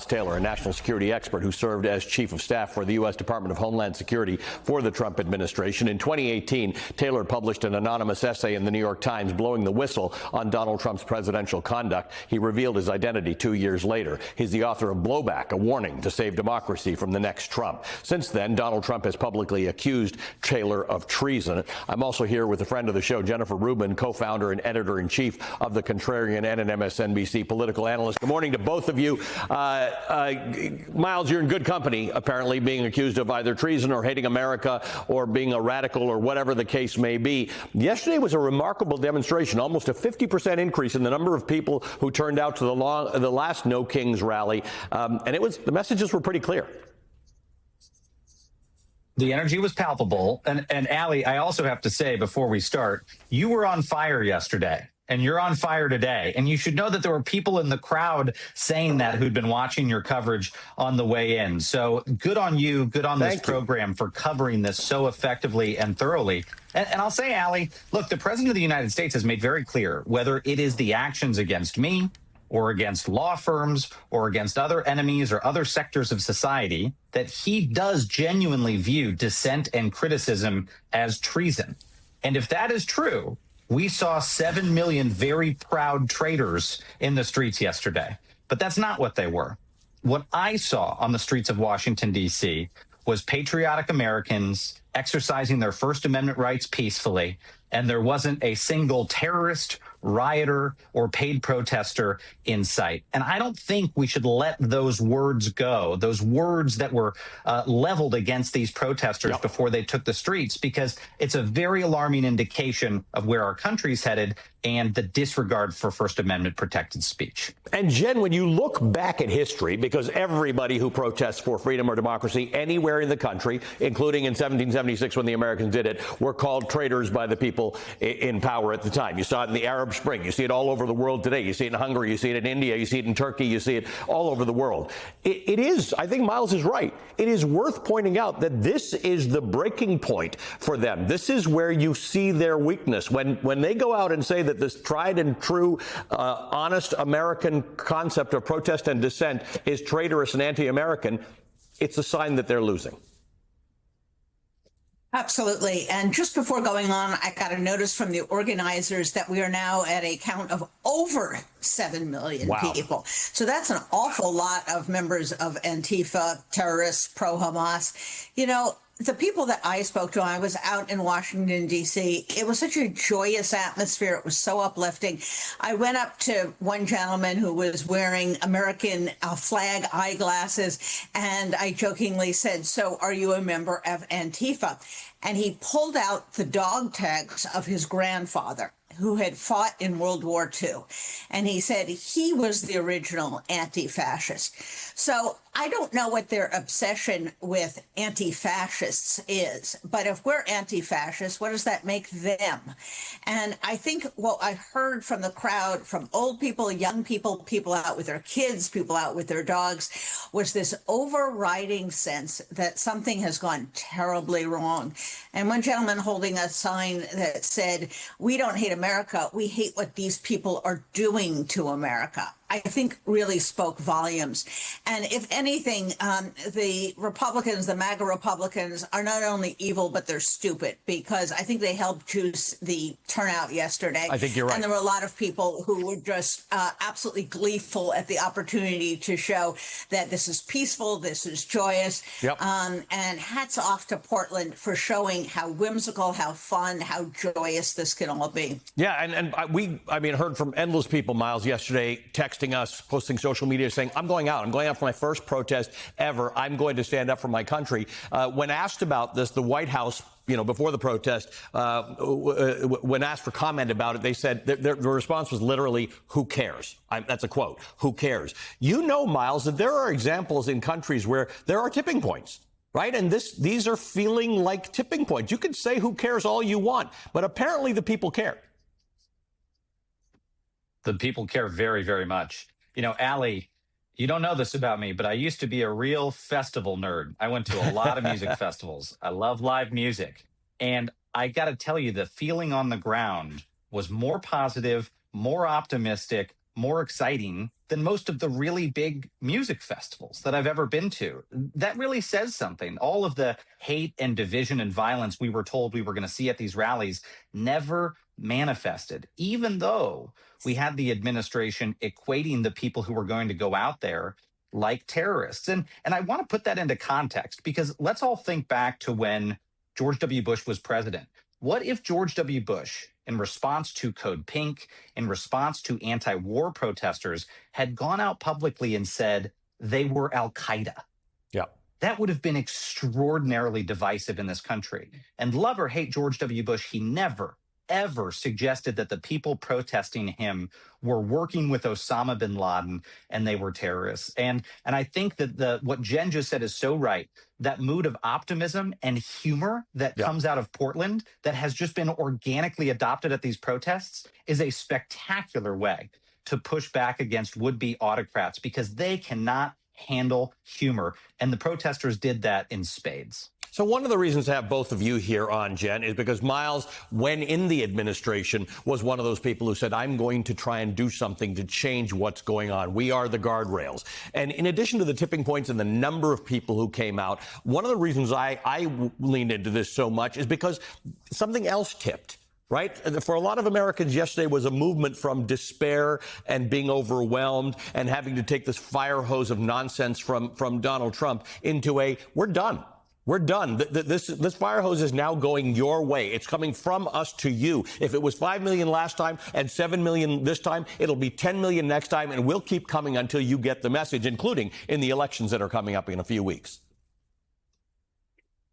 Taylor, a national security expert who served as chief of staff for the U.S. Department of Homeland Security for the Trump administration. In 2018, Taylor published an anonymous essay in the New York Times blowing the whistle on Donald Trump's presidential conduct. He revealed his identity 2 years later. He's the author of Blowback, a warning to save democracy from the next Trump. Since then, Donald Trump has publicly accused Taylor of treason. I'm also here with a friend of the show, Jennifer Rubin, co-founder and editor-in-chief of The Contrarian and an MSNBC political analyst. Good morning to both of you. Miles, you're in good company, apparently, being accused of either treason or hating America or being a radical or whatever the case may be. Yesterday was a remarkable demonstration, almost a 50% increase in the number of people who turned out to the last No Kings rally. And the messages were pretty clear. The energy was palpable. And Allie, I also have to say before we start, you were on fire yesterday. And you're on fire today. And you should know that there were people in the crowd saying that who'd been watching your coverage on the way in. So good on you, good on this program for covering this so effectively and thoroughly. And I'll say, Allie, look, the president of the United States has made very clear whether it is the actions against me or against law firms or against other enemies or other sectors of society that he does genuinely view dissent and criticism as treason. And if that is true, we saw 7 million very proud traitors in the streets yesterday, but that's not what they were. What I saw on the streets of Washington, D.C. was patriotic Americans exercising their First Amendment rights peacefully, and there wasn't a single terrorist, rioter, or paid protester in sight. And I don't think we should let those words go, those words that were leveled against these protesters before they took the streets, because it's a very alarming indication of where our country's headed and the disregard for First Amendment protected speech. And Jen, when you look back at history, because everybody who protests for freedom or democracy anywhere in the country, including in 1776 when the Americans did it, were called traitors by the people in power at the time. You saw it in the Arab Spring. You see it all over the world today. You see it in Hungary. You see it in India. You see it in Turkey. You see it all over the world. It is, I think Miles is right. It is worth pointing out that this is the breaking point for them. This is where you see their weakness. When they go out and say that this tried and true, honest American concept of protest and dissent is traitorous and anti-American, it's a sign that they're losing. Absolutely. And just before going on, I got a notice from the organizers that we are now at a count of over 7 million people. So that's an awful lot of members of Antifa, terrorists, pro-Hamas. You know, the people that I spoke to, I was out in Washington, D.C. It was such a joyous atmosphere. It was so uplifting. I went up to one gentleman who was wearing American flag eyeglasses, and I jokingly said, "So are you a member of Antifa?" And he pulled out the dog tags of his grandfather, who had fought in World War II. And he said he was the original anti-fascist. So I don't know what their obsession with anti-fascists is, but if we're anti-fascists, what does that make them? And I think what I heard from the crowd, from old people, young people, people out with their kids, people out with their dogs, was this overriding sense that something has gone terribly wrong. And one gentleman holding a sign that said, "We don't hate America, we hate what these people are doing to America," I think really spoke volumes. And if anything, the Republicans, the MAGA Republicans, are not only evil, but they're stupid, because I think they helped juice the turnout yesterday. I think you're right. And there were a lot of people who were just absolutely gleeful at the opportunity to show that this is peaceful, this is joyous. And hats off to Portland for showing how whimsical, how fun, how joyous this can all be. Yeah, and we heard from endless people, Miles, yesterday, texting us, posting social media, saying, I'm going out for my first protest ever. I'm going to stand up for my country. When asked about this, the White House, before the protest, when asked for comment about it, they said the response was literally, "Who cares?" That's a quote. Who cares? You know, Miles, that there are examples in countries where there are tipping points. Right? And these are feeling like tipping points. You can say who cares all you want, but apparently the people care. The people care very, very much. You know, Allie, you don't know this about me, but I used to be a real festival nerd. I went to a lot of music festivals. I love live music. And I got to tell you, the feeling on the ground was more positive, more optimistic, more exciting than most of the really big music festivals that I've ever been to. That really says something. All of the hate and division and violence we were told we were going to see at these rallies never manifested, even though we had the administration equating the people who were going to go out there like terrorists. And I want to put that into context, because let's all think back to when George W. Bush was president. What if George W. Bush, in response to Code Pink, in response to anti-war protesters, had gone out publicly and said they were Al-Qaeda? Yeah. That would have been extraordinarily divisive in this country. And love or hate George W. Bush, he never, ever suggested that the people protesting him were working with Osama bin Laden and they were terrorists. And I think that what Jen just said is so right. That mood of optimism and humor that comes out of Portland, that has just been organically adopted at these protests, is a spectacular way to push back against would-be autocrats, because they cannot handle humor. And the protesters did that in spades. So one of the reasons to have both of you here on, Jen, is because Miles, when in the administration, was one of those people who said, I'm going to try and do something to change what's going on. We are the guardrails. And in addition to the tipping points and the number of people who came out, one of the reasons I leaned into this so much is because something else tipped. Right? For a lot of Americans, yesterday was a movement from despair and being overwhelmed and having to take this fire hose of nonsense from Donald Trump into a, we're done. We're done. This fire hose is now going your way. It's coming from us to you. If it was 5 million last time and 7 million this time, it'll be 10 million next time, and we'll keep coming until you get the message, including in the elections that are coming up in a few weeks.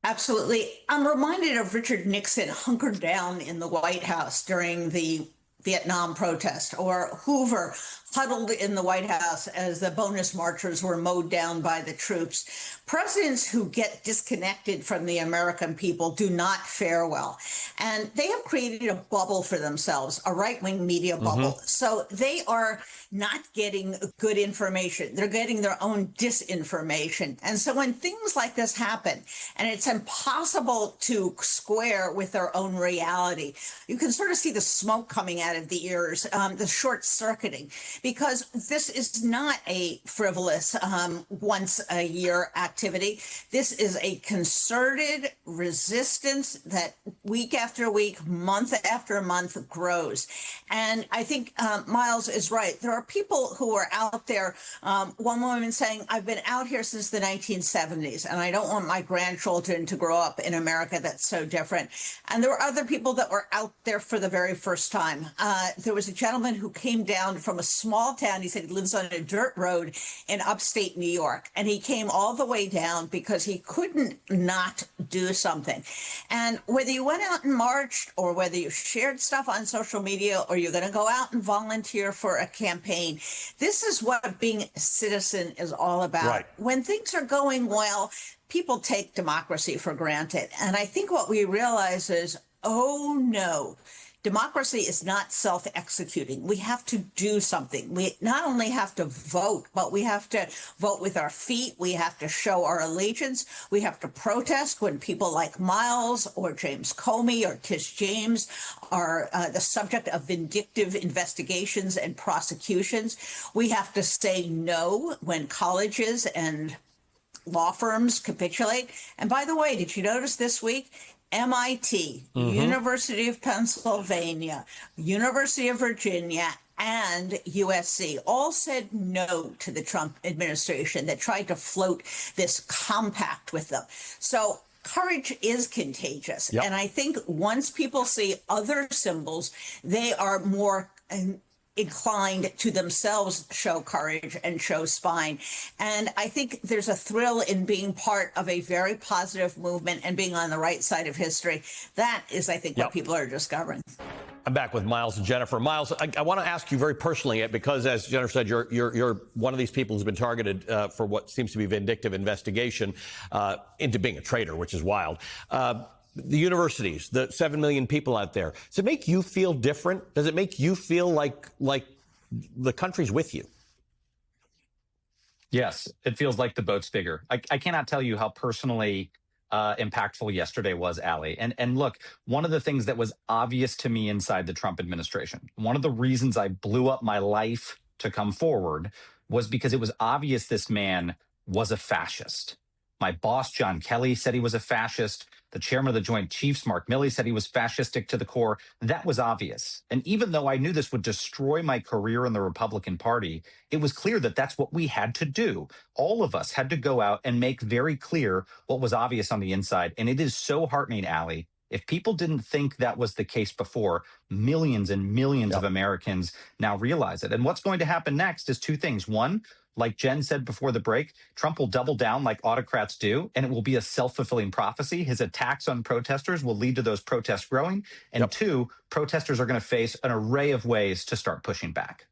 Absolutely. I'm reminded of Richard Nixon hunkered down in the White House during the Vietnam protest, or Hoover huddled in the White House as the bonus marchers were mowed down by the troops. Presidents who get disconnected from the American people do not fare well. And they have created a bubble for themselves, a right-wing media bubble. So they are not getting good information. They're getting their own disinformation. And so when things like this happen, and it's impossible to square with their own reality, you can sort of see the smoke coming out of the ears, the short circuiting, because this is not a frivolous once a year activity. This is a concerted resistance that week after week, month after month grows. And I think Miles is right. There are people who are out there. One woman saying, I've been out here since the 1970s, and I don't want my grandchildren to grow up in America that's so different. And there were other people that were out there for the very first time. There was a gentleman who came down from a small town. He said he lives on a dirt road in upstate New York. And he came all the way down because he couldn't not do something. And whether you went out and marched, or whether you shared stuff on social media, or you're going to go out and volunteer for a campaign, this is what being a citizen is all about. Right. When things are going well, people take democracy for granted. And I think what we realize is, oh no, democracy is not self-executing. We have to do something. We not only have to vote, but we have to vote with our feet. We have to show our allegiance. We have to protest when people like Miles or James Comey or Tish James are the subject of vindictive investigations and prosecutions. We have to say no when colleges and law firms capitulate. And by the way, did you notice this week? MIT, University of Pennsylvania, University of Virginia, and USC all said no to the Trump administration that tried to float this compact with them. So courage is contagious. Yep. And I think once people see other symbols, they are more inclined to themselves show courage and show spine. And I think there's a thrill in being part of a very positive movement and being on the right side of history. That is, I think, what people are discovering. I'm back with Miles and Jennifer. Miles, I want to ask you very personally, because as Jennifer said, you're one of these people who's been targeted for what seems to be vindictive investigation into being a traitor, which is wild. The universities, the 7 million people out there, does it make you feel different? Does it make you feel like the country's with you? Yes, it feels like the boat's bigger. I cannot tell you how personally impactful yesterday was, Allie. And look, one of the things that was obvious to me inside the Trump administration, one of the reasons I blew up my life to come forward was because it was obvious this man was a fascist. My boss, John Kelly, said he was a fascist. The chairman of the Joint Chiefs, Mark Milley, said he was fascistic to the core. That was obvious. And even though I knew this would destroy my career in the Republican Party, it was clear that that's what we had to do. All of us had to go out and make very clear what was obvious on the inside. And it is so heartening, Allie. If people didn't think that was the case before, millions and millions of Americans now realize it. And what's going to happen next is two things. One, like Jen said before the break, Trump will double down like autocrats do, and it will be a self-fulfilling prophecy. His attacks on protesters will lead to those protests growing. And two, protesters are going to face an array of ways to start pushing back.